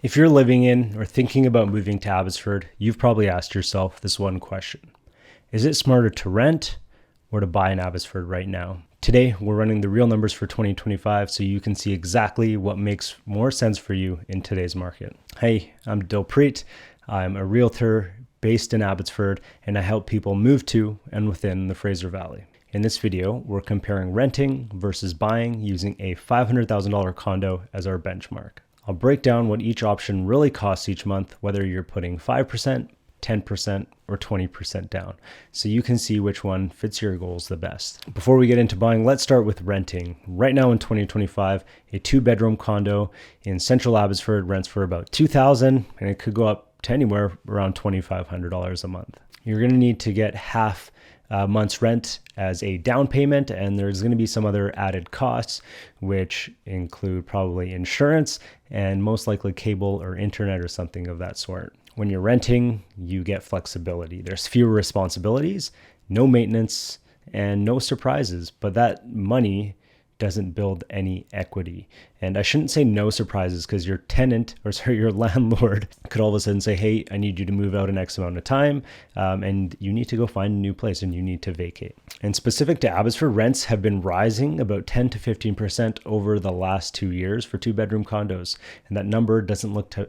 If you're living in or thinking about moving to Abbotsford, you've probably asked yourself this one question. Is it smarter to rent or to buy in Abbotsford right now? Today, we're running the real numbers for 2025 so you can see exactly what makes more sense for you in today's market. Hey, I'm Dilpreet. I'm a realtor based in Abbotsford, and I help people move to and within the Fraser Valley. In this video, we're comparing renting versus buying using a $500,000 condo as our benchmark. I'll break down what each option really costs each month, whether you're putting 5%, 10%, or 20% down, so you can see which one fits your goals the best. Before we get into buying, let's start with renting. Right now in 2025, a 2-bedroom condo in central Abbotsford rents for about $2,000, and it could go up to anywhere around $2,500 a month. You're going to need to get half month's rent as a down payment, and there's going to be some other added costs, which include probably insurance and most likely cable or internet or something of that sort. When you're renting, you get flexibility. There's fewer responsibilities, no maintenance, and no surprises, but that money doesn't build any equity. And I shouldn't say no surprises, because your your landlord could all of a sudden say, hey, I need you to move out in X amount of time, and you need to go find a new place and you need to vacate. And specific to Abbotsford, rents have been rising about 10 to 15% over the last 2 years for 2-bedroom condos. And that number doesn't look to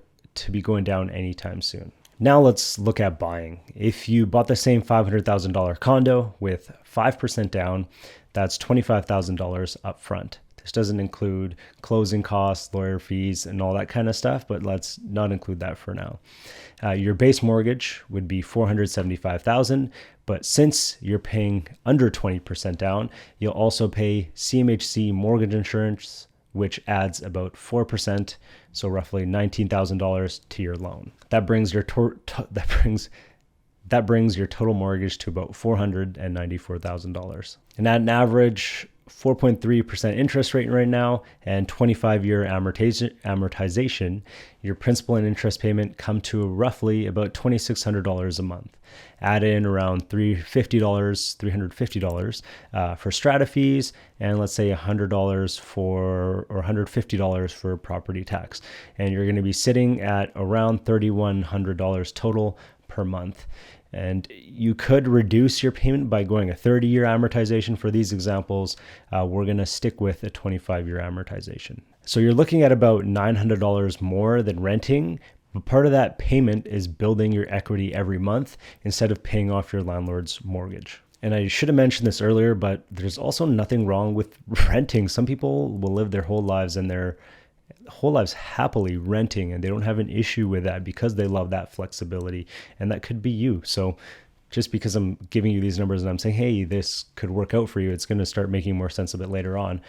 be going down anytime soon. Now let's look at buying. If you bought the same $500,000 condo with 5% down, that's $25,000 up front. This doesn't include closing costs, lawyer fees, and all that kind of stuff, but let's not include that for now. Your base mortgage would be $475,000, but since you're paying under 20% down, you'll also pay CMHC mortgage insurance, which adds about 4%, so roughly $19,000 to your loan. That brings your total mortgage to about $494,000. And at an average 4.3% interest rate right now and 25-year amortization, your principal and interest payment come to roughly about $2,600 a month. Add in around $350 for strata fees, and let's say $150 for property tax. And you're going to be sitting at around $3,100 total per month. And you could reduce your payment by going a 30-year amortization. For these examples, we're going to stick with a 25-year amortization. So you're looking at about $900 more than renting, but part of that payment is building your equity every month instead of paying off your landlord's mortgage. And I should have mentioned this earlier, but there's also nothing wrong with renting. Some people will live their whole lives happily renting, and they don't have an issue with that because they love that flexibility, and that could be you. So just because I'm giving you these numbers and I'm saying, hey, this could work out for you, it's going to start making more sense a bit later on,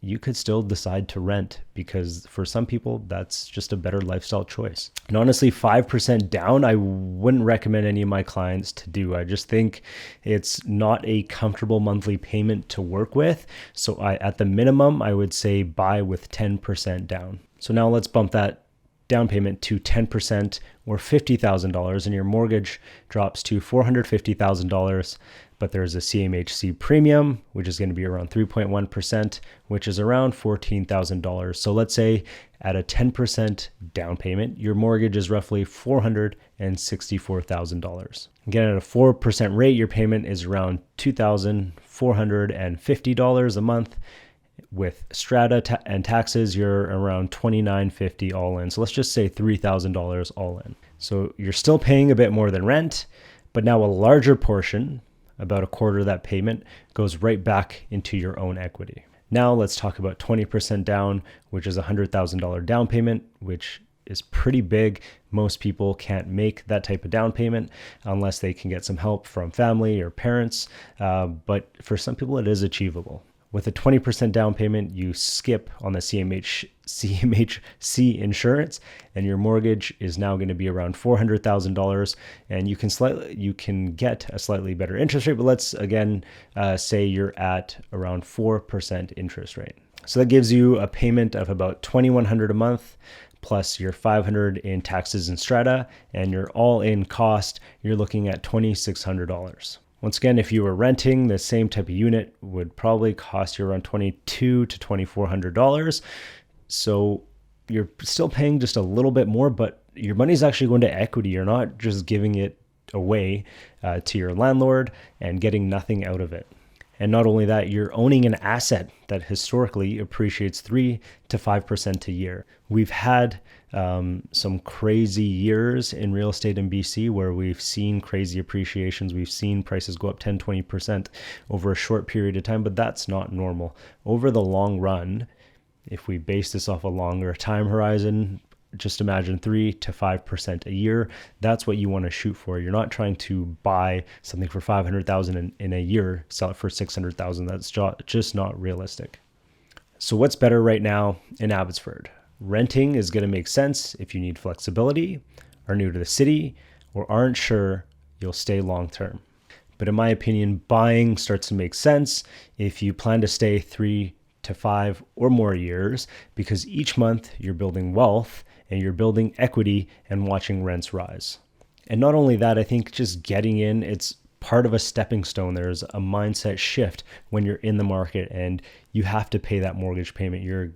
you could still decide to rent, because for some people that's just a better lifestyle choice. And honestly, 5% down, I wouldn't recommend any of my clients to do. I just think it's not a comfortable monthly payment to work with. So at the minimum, I would say buy with 10% down. So now let's bump that down payment to 10% or $50,000, and your mortgage drops to $450,000. But there's a CMHC premium, which is going to be around 3.1%, which is around $14,000. So let's say at a 10% down payment, your mortgage is roughly $464,000. Again, at a 4% rate, your payment is around $2,450 a month. With strata and taxes, you're around $2,950 all in. So let's just say $3,000 all in. So you're still paying a bit more than rent, but now a larger portion, about a quarter of that payment, goes right back into your own equity. Now let's talk about 20% down, which is a $100,000 down payment, which is pretty big. Most people can't make that type of down payment unless they can get some help from family or parents, but for some people it is achievable. With a 20% down payment, you skip on the CMHC insurance, and your mortgage is now going to be around $400,000, and you can get a slightly better interest rate. But let's again say you're at around 4% interest rate. So that gives you a payment of about $2,100 a month, plus your $500 in taxes and strata, and your all-in cost, you're looking at $2,600. Once again, if you were renting, the same type of unit would probably cost you around $2,200 to $2,400. So you're still paying just a little bit more, but your money's actually going to equity. You're not just giving it away to your landlord and getting nothing out of it. And not only that, you're owning an asset that historically appreciates 3 to 5% a year. We've had some crazy years in real estate in BC where we've seen crazy appreciations. We've seen prices go up 10, 20% over a short period of time, but that's not normal. Over the long run, if we base this off a longer time horizon, just imagine 3 to 5% a year. That's what you want to shoot for. You're not trying to buy something for $500,000 in a year, sell it for $600,000. That's just not realistic. So what's better right now in Abbotsford? Renting is going to make sense if you need flexibility, are new to the city, or aren't sure you'll stay long term. But in my opinion, buying starts to make sense if you plan to stay 3 to 5 or more years, because each month you're building wealth and you're building equity and watching rents rise. And not only that, I think just getting in, it's part of a stepping stone. There's a mindset shift when you're in the market and you have to pay that mortgage payment.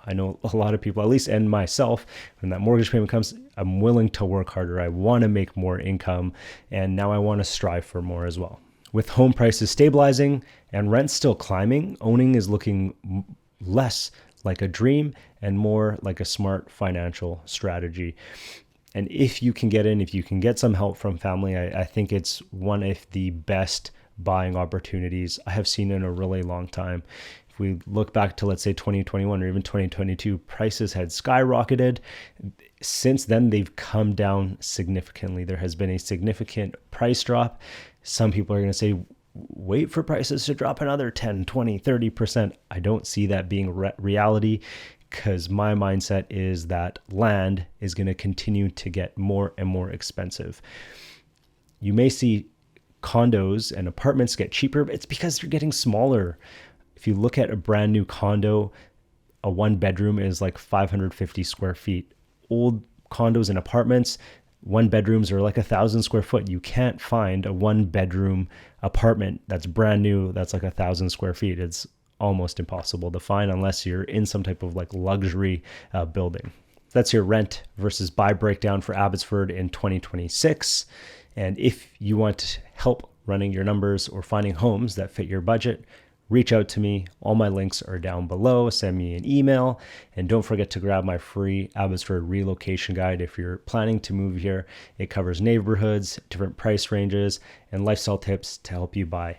I know a lot of people, at least, and myself, when that mortgage payment comes, I'm willing to work harder. I want to make more income, and now I want to strive for more as well. With home prices stabilizing and rents still climbing, owning is looking less like a dream and more like a smart financial strategy. And if you can get in, if you can get some help from family, I think it's one of the best buying opportunities I have seen in a really long time. If we look back to, let's say, 2021 or even 2022, prices had skyrocketed. Since then, they've come down significantly. There has been a significant price drop. Some people are going to say, wait for prices to drop another 10, 20, 30%. I don't see that being reality, because my mindset is that land is going to continue to get more and more expensive. You may see condos and apartments get cheaper, but it's because they're getting smaller. If you look at a brand new condo, a 1-bedroom is like 550 square feet. Old condos and apartments, 1-bedrooms are like 1,000 square foot. You can't find a 1-bedroom apartment that's brand new that's like 1,000 square feet. It's almost impossible to find unless you're in some type of like luxury building. That's your rent versus buy breakdown for Abbotsford in 2026. And if you want help running your numbers or finding homes that fit your budget, reach out to me. All my links are down below. Send me an email. And don't forget to grab my free Abbotsford relocation guide if you're planning to move here. It covers neighborhoods, different price ranges, and lifestyle tips to help you buy.